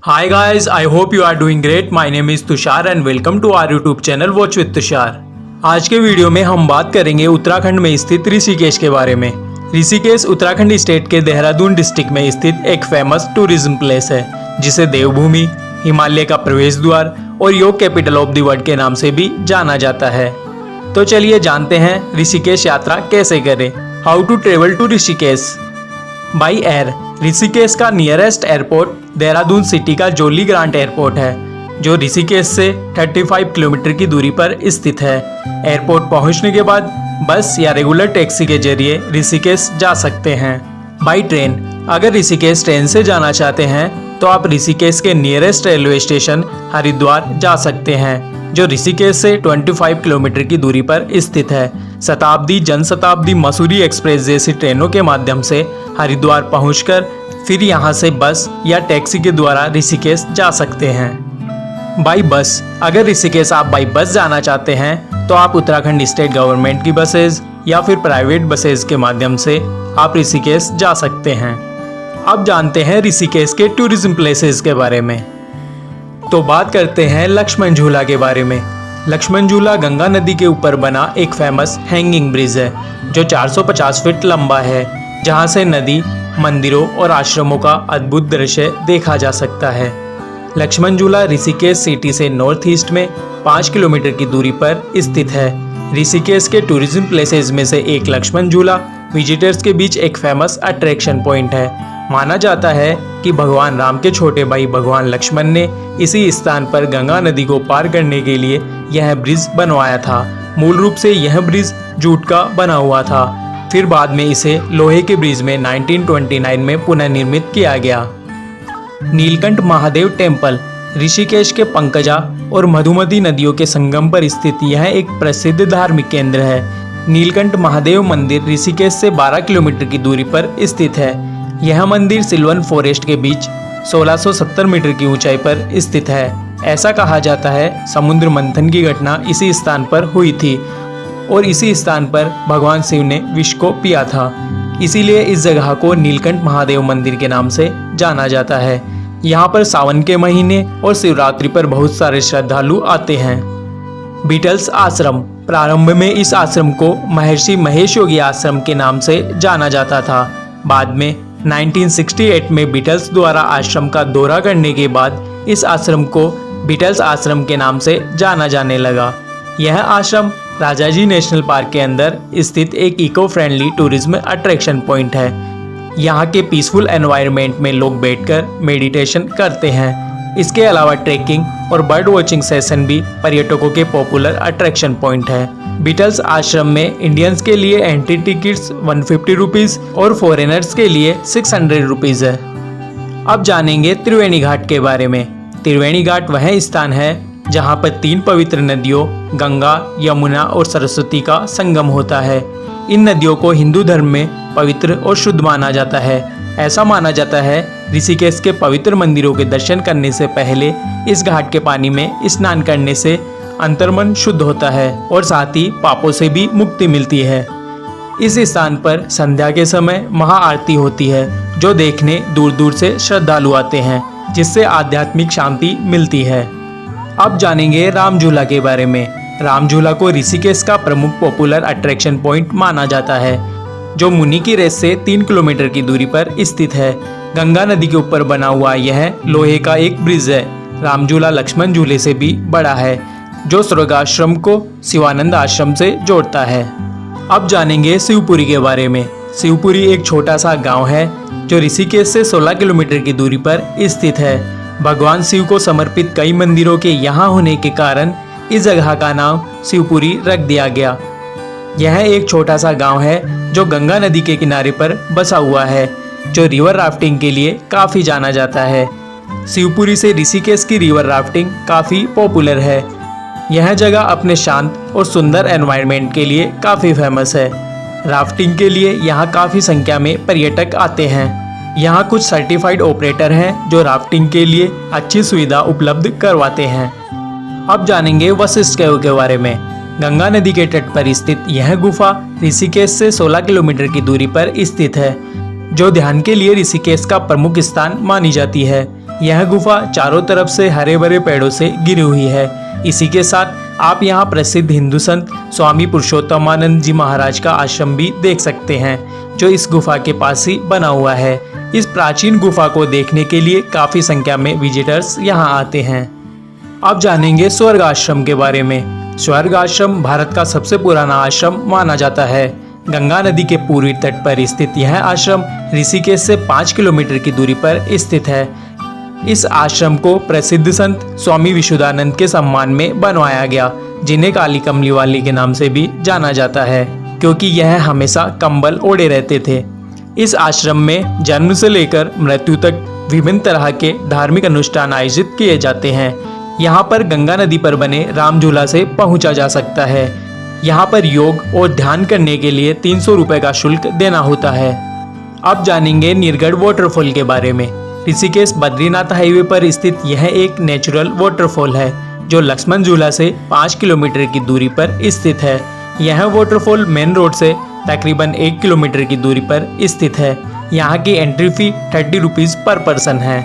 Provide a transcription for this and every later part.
Hi guys, I hope you are doing great. My name is Tushar and welcome to our YouTube channel Watch with Tushar. आज के video में हम बात करेंगे उत्तराखंड में स्थित ऋषिकेश के बारे में। ऋषिकेश उत्तराखंड स्टेट के देहरादून डिस्ट्रिक्ट में स्थित एक फेमस टूरिज्म प्लेस है, जिसे देवभूमि, हिमालय का प्रवेश द्वार और योग कैपिटल ऑफ द वर्ल्ड के नाम से भी जाना जाता है। तो चलिए जानते हैं ऋषिकेश यात्रा कैसे करें। How to travel to Rishikesh by air. Rishikesh का नियरेस्ट एयरपोर्ट देहरादून सिटी का जोली ग्रांट एयरपोर्ट है, जो ऋषिकेश से 35 किलोमीटर की दूरी पर स्थित है। एयरपोर्ट पहुंचने के बाद बस या रेगुलर टैक्सी के जरिए ऋषिकेश जा सकते हैं। By train. अगर ऋषिकेश ट्रेन से जाना चाहते हैं तो आप ऋषिकेश के नियरेस्ट रेलवे स्टेशन हरिद्वार जा सकते हैं, जो ऋषिकेश से 25 किलोमीटर की दूरी पर स्थित है। शताब्दी, जनशताब्दी, मसूरी एक्सप्रेस जैसी ट्रेनों के माध्यम से हरिद्वार पहुंचकर फिर यहां से बस या टैक्सी के द्वारा ऋषिकेश जा सकते हैं। By bus. अगर ऋषिकेश आप बाई बस जाना चाहते हैं तो आप उत्तराखंड स्टेट गवर्नमेंट की बसेज या फिर प्राइवेट बसेज के माध्यम से आप ऋषिकेश जा सकते हैं। अब जानते हैं ऋषिकेश के टूरिज्म प्लेसेस के बारे में। तो बात करते हैं लक्ष्मण झूला के बारे में। लक्ष्मण झूला गंगा नदी के ऊपर बना एक फेमस हैंगिंग ब्रिज है, जो 450 फीट लंबा है, जहां से नदी, मंदिरों और आश्रमों का अद्भुत दृश्य देखा जा सकता है। लक्ष्मण झूला ऋषिकेश सिटी से नॉर्थ ईस्ट में 5 किलोमीटर की दूरी पर स्थित है। ऋषिकेश के टूरिज्म प्लेसेस में से एक लक्ष्मण झूला विजिटर्स के बीच एक फेमस अट्रैक्शन पॉइंट है। माना जाता है कि भगवान राम के छोटे भाई भगवान लक्ष्मण ने इसी स्थान पर गंगा नदी को पार करने के लिए यह ब्रिज बनवाया था। मूल रूप से यह ब्रिज जूट का बना हुआ था, फिर बाद में इसे लोहे के ब्रिज में 1929 में पुनर्निर्मित किया गया। नीलकंठ महादेव टेम्पल। ऋषिकेश के पंकजा और मधुमती नदियों के संगम पर स्थित यह एक प्रसिद्ध धार्मिक केंद्र है। नीलकंठ महादेव मंदिर ऋषिकेश से 12 किलोमीटर की दूरी पर स्थित है। यह मंदिर सिल्वन फॉरेस्ट के बीच 1670 मीटर की ऊंचाई पर स्थित है। ऐसा कहा जाता है समुद्र मंथन की घटना इसी स्थान पर हुई थी और इसी स्थान पर भगवान शिव ने विष को पिया था। इसीलिए इस जगह को नीलकंठ महादेव मंदिर के नाम से जाना जाता है। यहाँ पर सावन के महीने और शिवरात्रि पर बहुत सारे श्रद्धालु आते हैं। बीटल्स आश्रम। प्रारंभ में इस आश्रम को महर्षि महेश योगी आश्रम के नाम से जाना जाता था। बाद में 1968 में बीटल्स द्वारा आश्रम का दौरा करने के बाद इस आश्रम को बीटल्स आश्रम के नाम से जाना जाने लगा। यह आश्रम राजाजी नेशनल पार्क के अंदर स्थित एक eco friendly tourism attraction point है। यहाँ के पीसफुल एनवायरनमेंट में लोग बैठकर मेडिटेशन करते हैं। इसके अलावा ट्रेकिंग और बर्ड वॉचिंग सेशन भी पर्यटकों के पॉपुलर अट्रैक्शन पॉइंट है। बीटल्स आश्रम में इंडियंस के लिए एंट्री टिकट्स 150 रुपीज़ और फॉरेनर्स के लिए 600 रुपीज़ है। अब जानेंगे त्रिवेणी घाट के बारे में। त्रिवेणी घाट वह स्थान है जहाँ पर 3 पवित्र नदियों गंगा, यमुना और सरस्वती का संगम होता है। इन नदियों को हिंदू धर्म में पवित्र और शुद्ध माना जाता है। ऐसा माना जाता है ऋषिकेश के पवित्र मंदिरों के दर्शन करने से पहले इस घाट के पानी में स्नान करने से अंतर्मन शुद्ध होता है और साथ ही पापों से भी मुक्ति मिलती है। इस स्थान पर संध्या के समय महाआरती होती है, जो देखने दूर दूर से श्रद्धालु आते हैं, जिससे आध्यात्मिक शांति मिलती है। अब जानेंगे राम झूला के बारे में। राम झूला को ऋषिकेश का प्रमुख पॉपुलर अट्रैक्शन पॉइंट माना जाता है, जो मुनि की रेस से 3 किलोमीटर की दूरी पर स्थित है। गंगा नदी के ऊपर बना हुआ यह लोहे का एक ब्रिज है। राम झूला लक्ष्मण झूले से भी बड़ा है, जो स्वर्गाश्रम को शिवानंद आश्रम से जोड़ता है। अब जानेंगे शिवपुरी के बारे में। शिवपुरी एक छोटा सा गांव है, जो ऋषिकेश से 16 किलोमीटर की दूरी पर स्थित है। भगवान शिव को समर्पित कई मंदिरों के यहाँ होने के कारण इस जगह का नाम शिवपुरी रख दिया गया। यह एक छोटा सा गांव है जो गंगा नदी के किनारे पर बसा हुआ है, जो रिवर राफ्टिंग के लिए काफ़ी जाना जाता है। शिवपुरी से ऋषिकेश की रिवर राफ्टिंग काफ़ी पॉपुलर है। यह जगह अपने शांत और सुंदर एनवायरनमेंट के लिए काफ़ी फेमस है। राफ्टिंग के लिए यहाँ काफ़ी संख्या में पर्यटक आते हैं। यहाँ कुछ सर्टिफाइड ऑपरेटर हैं जो राफ्टिंग के लिए अच्छी सुविधा उपलब्ध करवाते हैं। अब जानेंगे वशिष्ठ केव के बारे में। गंगा नदी के तट पर स्थित यह गुफा ऋषिकेश से 16 किलोमीटर की दूरी पर स्थित है, जो ध्यान के लिए ऋषिकेश का प्रमुख स्थान मानी जाती है। यह गुफा चारों तरफ से हरे भरे पेड़ों से घिरी हुई है। इसी के साथ आप यहाँ प्रसिद्ध हिंदू संत स्वामी पुरुषोत्तमानंद जी महाराज का आश्रम भी देख सकते हैं, जो इस गुफा के पास ही बना हुआ है। इस प्राचीन गुफा को देखने के लिए काफ़ी संख्या में विजिटर्स यहाँ आते हैं। अब जानेंगे स्वर्ग आश्रम के बारे में। स्वर्ग आश्रम भारत का सबसे पुराना आश्रम माना जाता है। गंगा नदी के पूर्वी तट पर स्थित यह आश्रम ऋषिकेश से 5 किलोमीटर की दूरी पर स्थित है। इस आश्रम को प्रसिद्ध संत स्वामी विशुद्धानंद के सम्मान में बनवाया गया, जिन्हें काली कमली वाली के नाम से भी जाना जाता है, क्योंकि यह हमेशा कंबल ओढ़े रहते थे। इस आश्रम में जन्म से लेकर मृत्यु तक विभिन्न तरह के धार्मिक अनुष्ठान आयोजित किए जाते हैं। यहाँ पर गंगा नदी पर बने राम झूला से पहुँचा जा सकता है। यहाँ पर योग और ध्यान करने के लिए 300 रुपये का शुल्क देना होता है। अब जानेंगे नीरगढ़ वाटरफॉल के बारे में। ऋषिकेश बद्रीनाथ हाईवे पर स्थित यह एक नेचुरल वाटरफॉल है, जो लक्ष्मण झूला से 5 किलोमीटर की दूरी पर स्थित है। यह वाटरफॉल मेन रोड से तकरीबन 1 किलोमीटर की दूरी पर स्थित है। यहाँ की एंट्री फी 30 रुपीज़ पर पर्सन है।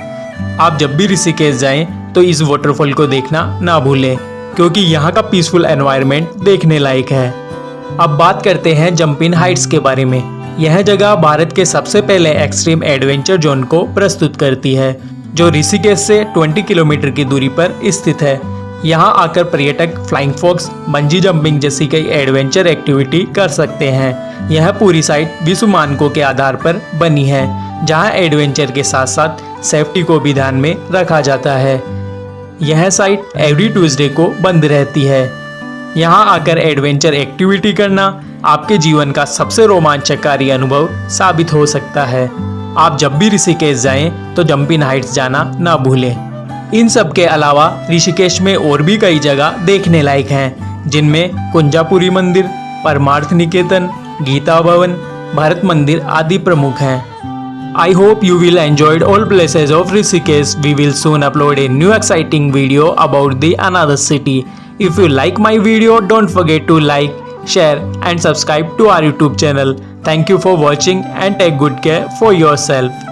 आप जब भी ऋषिकेश जाएं तो इस वाटरफॉल को देखना ना भूलें, क्योंकि यहाँ का पीसफुल एनवायरनमेंट देखने लायक है। अब बात करते हैं जंपिंग हाइट्स के बारे में। यह जगह भारत के सबसे पहले एक्सट्रीम एडवेंचर जोन को प्रस्तुत करती है, जो ऋषिकेश से 20 किलोमीटर की दूरी पर स्थित है। यहाँ आकर पर्यटक फ्लाइंग फॉक्स, बंजी जंपिंग जैसी कई एडवेंचर एक्टिविटी कर सकते हैं। यह पूरी साइट विश्व मानकों के आधार पर बनी है, जहाँ एडवेंचर के साथ साथ सेफ्टी को भी ध्यान में रखा जाता है। यह साइट एवरी ट्यूसडे को बंद रहती है। यहाँ आकर एडवेंचर एक्टिविटी करना आपके जीवन का सबसे रोमांचकारी अनुभव साबित हो सकता है। आप जब भी ऋषिकेश जाएं तो जंपिंग हाइट्स जाना ना भूलें। इन सब के अलावा ऋषिकेश में और भी कई जगह देखने लायक हैं, जिनमें कुंजापुरी मंदिर, परमार्थ निकेतन, गीता भवन, भरत मंदिर आदि प्रमुख हैं। I hope you will enjoyed all places of Rishikesh. We will soon upload a new exciting video about the another city. If you like my video, don't forget to like, share and subscribe to our YouTube channel. Thank you for watching and take good care for yourself.